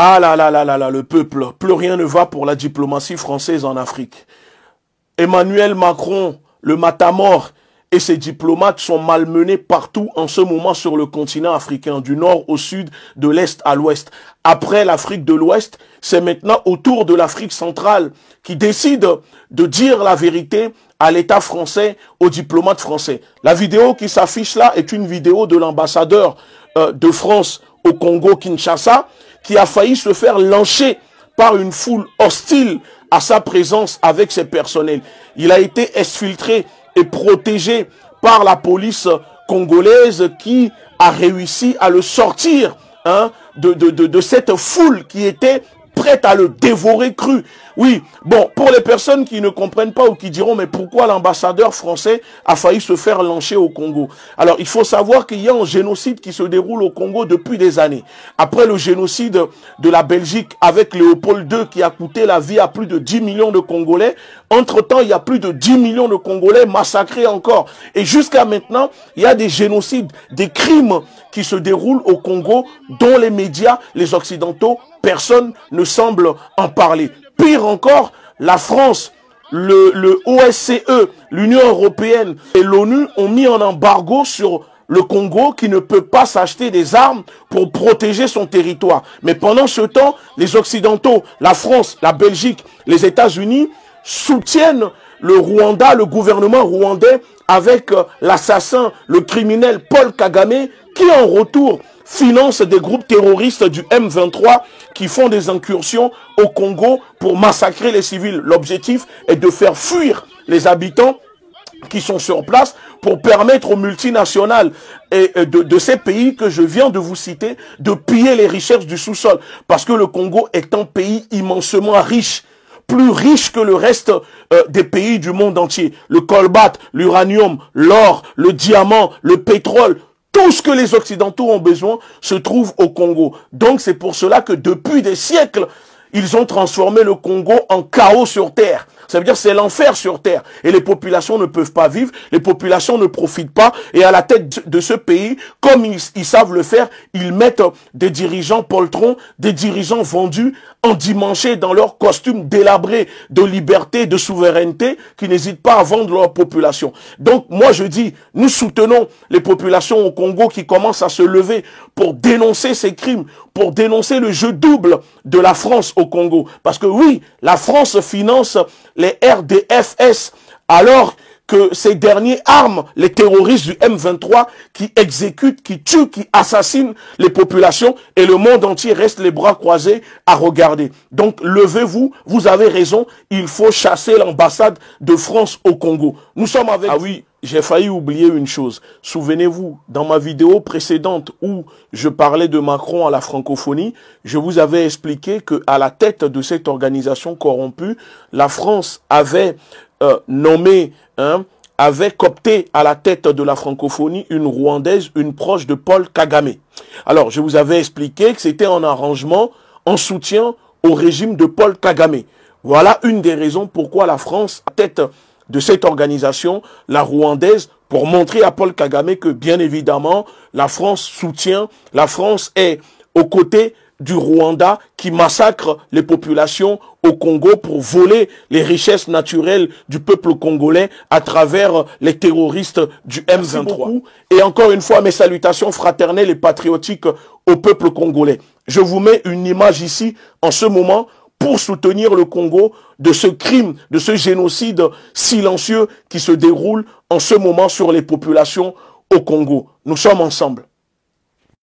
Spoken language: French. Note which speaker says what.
Speaker 1: Ah là là là là là, le peuple, plus rien ne va pour la diplomatie française en Afrique. Emmanuel Macron, le matamor, et ses diplomates sont malmenés partout en ce moment sur le continent africain, du nord au sud, de l'est à l'ouest. Après l'Afrique de l'Ouest, c'est maintenant au tour de l'Afrique centrale qui décide de dire la vérité à l'État français, aux diplomates français. La vidéo qui s'affiche là est une vidéo de l'ambassadeur de France au Congo, Kinshasa, qui a failli se faire lyncher par une foule hostile à sa présence avec ses personnels. Il a été exfiltré et protégé par la police congolaise qui a réussi à le sortir de cette foule qui était prête à le dévorer cru. Oui, bon, pour les personnes qui ne comprennent pas ou qui diront, mais pourquoi l'ambassadeur français a failli se faire lyncher au Congo? Alors, il faut savoir qu'il y a un génocide qui se déroule au Congo depuis des années. Après le génocide de la Belgique avec Léopold II qui a coûté la vie à plus de 10 millions de Congolais, entre-temps, il y a plus de 10 millions de Congolais massacrés encore. Et jusqu'à maintenant, il y a des génocides, des crimes qui se déroulent au Congo, dont les médias, les occidentaux, personne ne semble en parler. Pire encore, la France, le OSCE, l'Union européenne et l'ONU ont mis un embargo sur le Congo qui ne peut pas s'acheter des armes pour protéger son territoire. Mais pendant ce temps, les Occidentaux, la France, la Belgique, les États-Unis soutiennent le Rwanda, le gouvernement rwandais avec l'assassin, le criminel Paul Kagame qui en retour finance des groupes terroristes du M23 qui font des incursions au Congo pour massacrer les civils. L'objectif est de faire fuir les habitants qui sont sur place pour permettre aux multinationales de ces pays que je viens de vous citer de piller les richesses du sous-sol. Parce que le Congo est un pays immensément riche, plus riche que le reste des pays du monde entier. Le colbart, l'uranium, l'or, le diamant, le pétrole, tout ce que les Occidentaux ont besoin se trouve au Congo. Donc c'est pour cela que depuis des siècles, ils ont transformé le Congo en chaos sur terre. Ça veut dire que c'est l'enfer sur terre. Et les populations ne peuvent pas vivre, les populations ne profitent pas. Et à la tête de ce pays, comme ils savent le faire, ils mettent des dirigeants poltrons, des dirigeants vendus, endimanchés dans leur costume délabré de liberté, de souveraineté, qui n'hésitent pas à vendre leur population. Donc moi je dis, nous soutenons les populations au Congo qui commencent à se lever pour dénoncer ces crimes, pour dénoncer le jeu double de la France au Congo. Parce que oui, la France finance les RDFS, alors que ces derniers arment les terroristes du M23 qui exécutent, qui tuent, qui assassinent les populations et le monde entier reste les bras croisés à regarder. Donc levez-vous, vous avez raison, il faut chasser l'ambassade de France au Congo. Nous sommes avec... Ah oui, j'ai failli oublier une chose. Souvenez-vous, dans ma vidéo précédente où je parlais de Macron à la francophonie, je vous avais expliqué qu'à la tête de cette organisation corrompue, la France avait nommé, avait coopté à la tête de la francophonie une Rwandaise, une proche de Paul Kagame. Alors, je vous avais expliqué que c'était un arrangement en soutien au régime de Paul Kagame. Voilà une des raisons pourquoi la France, à tête de cette organisation, la rwandaise, pour montrer à Paul Kagame que, bien évidemment, la France soutient, la France est aux côtés du Rwanda qui massacre les populations au Congo pour voler les richesses naturelles du peuple congolais à travers les terroristes du M23. Et encore une fois, mes salutations fraternelles et patriotiques au peuple congolais. Je vous mets une image ici, en ce moment, pour soutenir le Congo de ce crime, de ce génocide silencieux qui se déroule en ce moment sur les populations au Congo. Nous sommes ensemble.